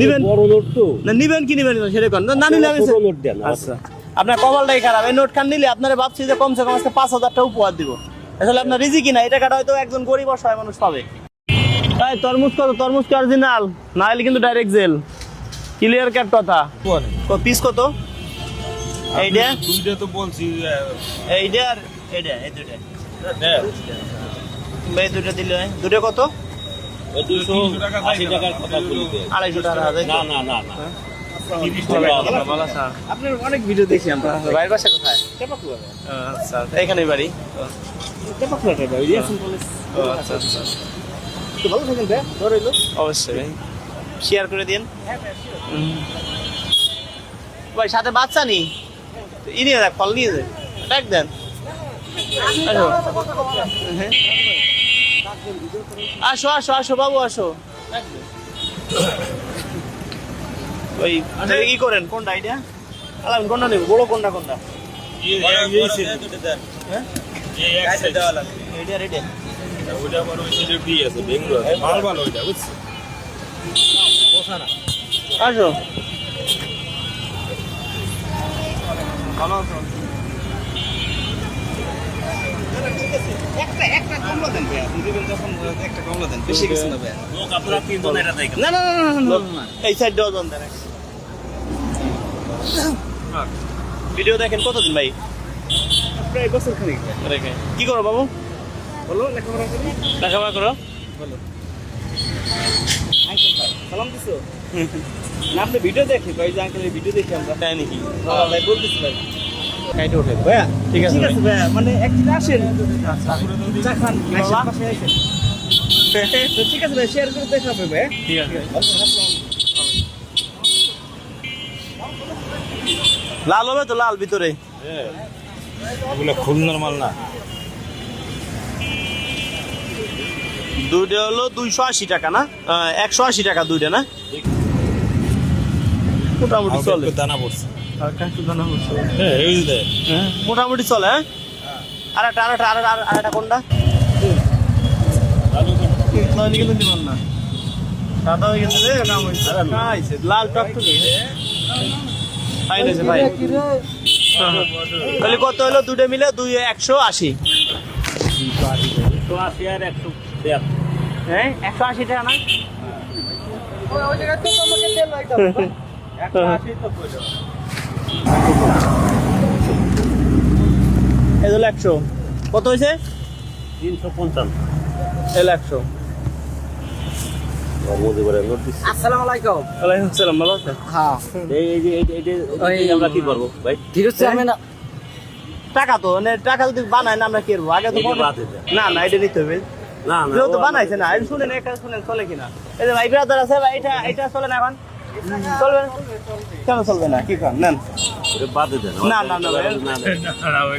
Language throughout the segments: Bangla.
নিবেন বড় নোট তো না, নিবেন কি নিবেন না সেটা কোন না নিলে আমি ছোট নোট দেন। আচ্ছা আপনার কপালটাই খারাপ, এই নোট খান নিলে আপনারা ভাবছি যে কমসে কম আজকে 5,000 টাকা উপহার দিব, আসলে আপনার রিজিকই না, এই টাকাটা হয়তো একজন গরিব অসহায় মানুষ পাবে। তাই তরমুজ কত? তরমুজ কি অরিজিনাল না হলে কিন্তু ডাইরেক্ট জেল, ক্লিয়ার কাট কথা। পিস কত? এইটা দুইটা তো বলছি এইটা আর এইটা, এই দুইটা ভাই দুইটা দিলে দুটো কত? 280 টাকার কথা বলতে 250 টাকা না না না না আপনার অনেক ভিডিও দেখি আমরা। ভাইয়ের বাসা কোথায়? আচ্ছা এখানেই বাড়ি। আচ্ছা আচ্ছা ভালো থাকেন ভাই, ধরেইলো অবশ্যই ভাই, শেয়ার করে দিন ভাই। সাথে বাচ্চা নি ই নিয়ে দেখ, ফল নিয়ে যায়, ডাক দেন। আসো আসো আসো বাবু আসো। ওই কি করেন? কোনটা আইডিয়া আলাম? কোনটা নেব? বড় কোনটা? কোনটা আসো। ভালো আছো? একটা কমলা দেন ভাইয়া, দিবেন যখন একটা কমলা দেন, বেশি কিছু না ভাইয়া। লোক আপনারা তিনজন এটা দেখেন। না না না না না, এই সাইড ডজন দেন। ভিডিও দেখেন কতদিন ভাই? প্রায় বছর খানিক। কি করো বাবু? বলো লেখাপড়া করি। লেখাপড়া করো? বলো আঙ্কেল ভাই সালাম দিছো না? আপনি ভিডিও দেখি ভাই, যে আঙ্কেলের ভিডিও দেখি আমরা। তাই নাকি? ভাই বলতেছি ভাই কাইটে উঠে ভাইয়া ঠিক আছে ঠিক আছে ভাইয়া, মানে একদিন আসেন আচ্ছা চা খান, বাবা? পাশে আসেন। তো ঠিক আছে ভাই, শেয়ার করে দেখা হবে ভাই। ঠিক আছে। লাল হবে তো? লাল ভিতরে এগুলো খুলনার মাল না। দুইটা হলো 280 টাকা না? 180 টাকা দুইটা না? মোটামুটি চলে। দানা পড়ছে। হ্যাঁ, এই যে দেখ। মোটামুটি চলে। হ্যাঁ, আর একটা কোনটা? নইলে কিন্তু দিবেন না, সাদা হয়ে গেছে রে, নাম হইছে খাইছে লাল টকটকে খাই নিছে ভাই। তাহলে কত হলো দুটো মিলে? 180। 180 আর 100 হ্যাঁ 180 টাকা না? ওই জায়গা তো তোমাকে তেল লাগাতে হবে 180 তো কইলো। এই হলো 100। কত হয়েছে? 355। এই 100। আসসালামু আলাইকুম। ওয়ালাইকুম আসসালাম, ভালো আছেন? হ্যাঁ এই আমরা কি করব ভাই? ঠিক আছে আমি না টাকা তো মানে টাকা যদি বানায় না আমরা কি করবো? আগে তো না না এটা নিতে হবে না না যেহেতু বানাইছে না। এটা শুনেন, একটা শুনেন চলে কিনা। এই যে ভাই ব্রাদার আছে ভাই, এটা চলে না এখন? চলবে না? কেন চলবে না? কি করেন নেন? ওরে বাদে দেন। না না না ভাই,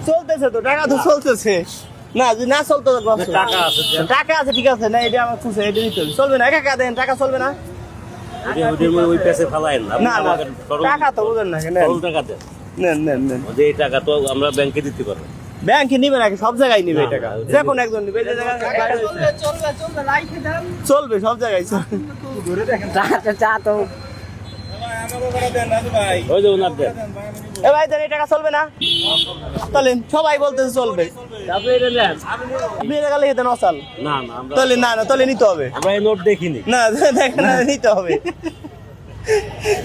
চলতেছে তো, টাকা তো চলতেছে না। যদি না চলতো টাকা আছে, টাকা আছে ঠিক আছে না, এটা আমার খুশি, এটা নিতে হবে। চলবে না? একা দেন, টাকা চলবে না? ওই পেছে ফেলায়েন না। না না টাকা তো বুঝেন না, নেন সরল টাকা দেন। নেন নেন নেন। যে এই টাকা তো আমরা ব্যাংকে দিতে পারবো। ব্যাংকে নিবে নাকি? সব জায়গায় নিবে এই টাকা, যে কোনো একজন নিবে। চলবে সব জায়গায় চা তো। ওই যে ওনার দেন। এ ভাই দেন, এই টাকা চলবে না? চলেন, সবাই বলতেছে চলবে। আপনি এটা নেন। আপনি এটা গেলে দেন অসাল। না না আমরা তাহলে না না, তাহলে নিতে হবে। আমরা এই নোট দেখিনি। না দেখেন না, নিতে হবে।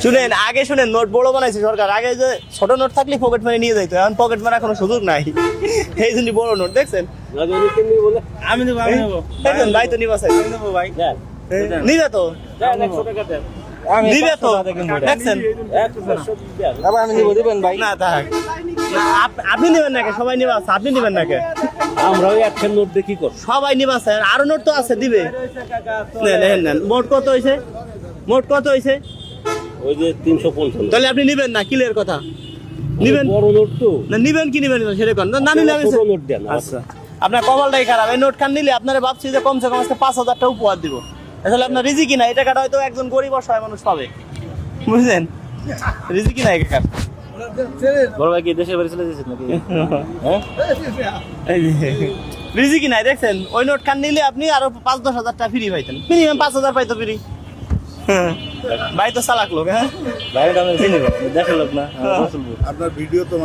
শুনেন, আগে শুনেন, নোট বড় বানাইছে সরকার। আগে যে ছোট নোট থাকলে পকেট মারি নিয়ে যাইতো, এখন পকেট মারা কোনো সুযোগ নাই। এই জন্য বড় নোট দেখছেন। আমি নেবো দেখছেন ভাই তো নিবা চাই ভাই। নিবে তো, 100 টাকা দেন। নিবে তো দেখছেন। আমি নিবো, দিবেন ভাই। না থাক না, আপনি নেবেন নাকি? সবাই নিবা আছে, আপনি নেবেন নাকি? আমরা ওই একটা নোট দিয়ে কি করব? সবাই নিবা আছে, আরো নোট তো আছে, দিবে। নেন নেন। মোট কত হয়েছে? মোট কত হয়েছে? ওই যে 355। তাহলে আপনি নিবেন না? ক্লিয়ার কথা, নিবেন বড় নোট তো না? নিবেন কি নিবেন না সেটা কোন না? নিলে আমি ছোট নোট দেন। আচ্ছা আপনার কপালটাই খারাপ, এই নোট খান নিলে আপনারা ভাবছি যে কমসে কম আজকে 5,000 টাকা উপহার দিব, আসলে আপনার রিজিকই না, এই টাকাটা হয়তো একজন গরিব অসহায় মানুষ পাবে, বুঝলেন? রিজিকই নাই কাকার। বড় ভাই কি দেশে বাড়ি চলে যাচ্ছেন নাকি? হ্যাঁ রিজিকই নাই দেখছেন। ওই নোট খান নিলে আপনি আরো 5-10 হাজার টাকা ফ্রি পাইতেন, মিনিমাম 5,000 পাইতো ফ্রি। ভাই তো চালাক লোক, হ্যাঁ বাইরে আমি চিনি না, দেখার লোক না আপনার ভিডিও তো